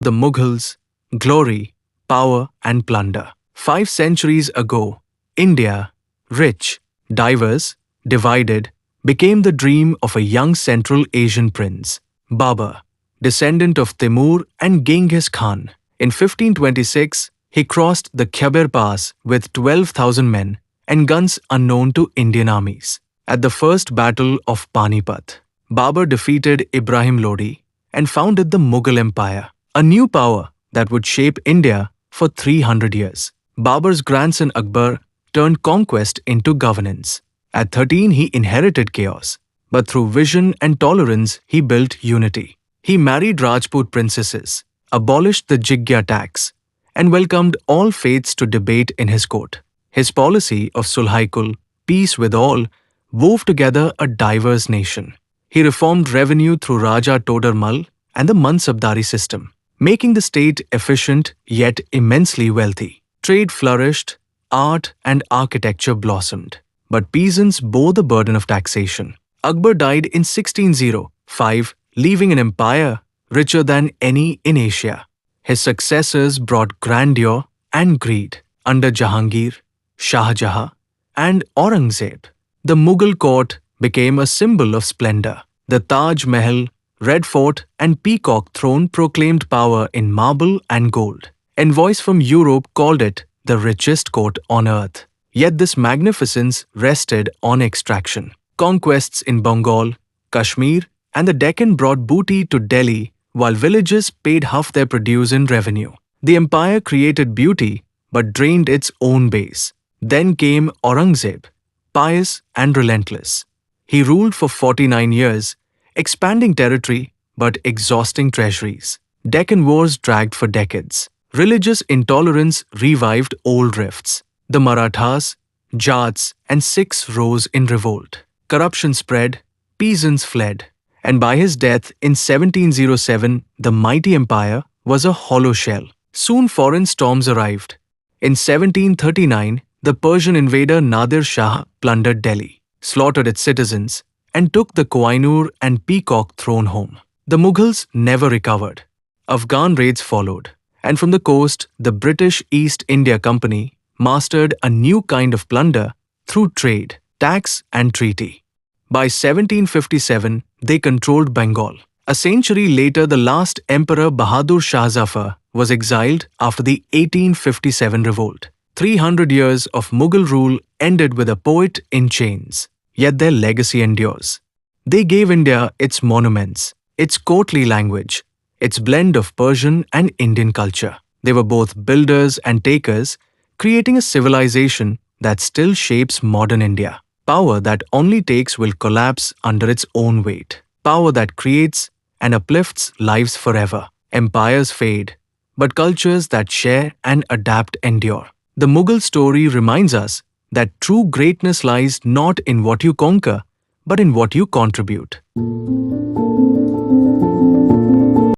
the Mughals, glory, power and plunder. 5 centuries ago, India, rich, diverse, divided, became the dream of a young Central Asian prince, Babur, descendant of Timur and Genghis Khan. In 1526, he crossed the Khyber Pass with 12,000 men and guns unknown to Indian armies. At the First Battle of Panipat, Babur defeated Ibrahim Lodi and founded the Mughal Empire, a new power that would shape India for 300 years. Babur's grandson Akbar turned conquest into governance. At 13, he inherited chaos, but through vision and tolerance, he built unity. He married Rajput princesses, abolished the jizya tax, and welcomed all faiths to debate in his court. His policy of Sulhaikul, peace with all, wove together a diverse nation. He reformed revenue through Raja Todar Mal and the Mansabdari system, making the state efficient yet immensely wealthy. Trade flourished, art and architecture blossomed, but peasants bore the burden of taxation. Akbar died in 1605, leaving an empire richer than any in Asia. His successors brought grandeur and greed. Under Jahangir, Shah Jahan, and Aurangzeb, the Mughal court became a symbol of splendor. The Taj Mahal, Red Fort, and Peacock Throne proclaimed power in marble and gold. Envoys from Europe called it the richest court on earth. Yet this magnificence rested on extraction. Conquests in Bengal, Kashmir, and the Deccan brought booty to Delhi, while villages paid half their produce in revenue. The empire created beauty but drained its own base. Then came Aurangzeb, pious and relentless. He ruled for 49 years, expanding territory but exhausting treasuries. Deccan wars dragged for decades. Religious intolerance revived old rifts. The Marathas, Jats, and Sikhs rose in revolt. Corruption spread, peasants fled, and by his death in 1707, the mighty empire was a hollow shell. Soon foreign storms arrived. In 1739, the Persian invader Nadir Shah plundered Delhi, slaughtered its citizens, and took the Kohinoor and Peacock Throne home. The Mughals never recovered. Afghan raids followed, and from the coast, the British East India Company mastered a new kind of plunder through trade, tax, and treaty. By 1757, they controlled Bengal. A century later, the last emperor Bahadur Shah Zafar was exiled after the 1857 revolt. 300 years of Mughal rule ended with a poet in chains, yet their legacy endures. They gave India its monuments, its courtly language, its blend of Persian and Indian culture. They were both builders and takers, creating a civilization that still shapes modern India. Power that only takes will collapse under its own weight. Power that creates and uplifts lives forever. Empires fade, but cultures that share and adapt endure. The Mughal story reminds us that true greatness lies not in what you conquer, but in what you contribute.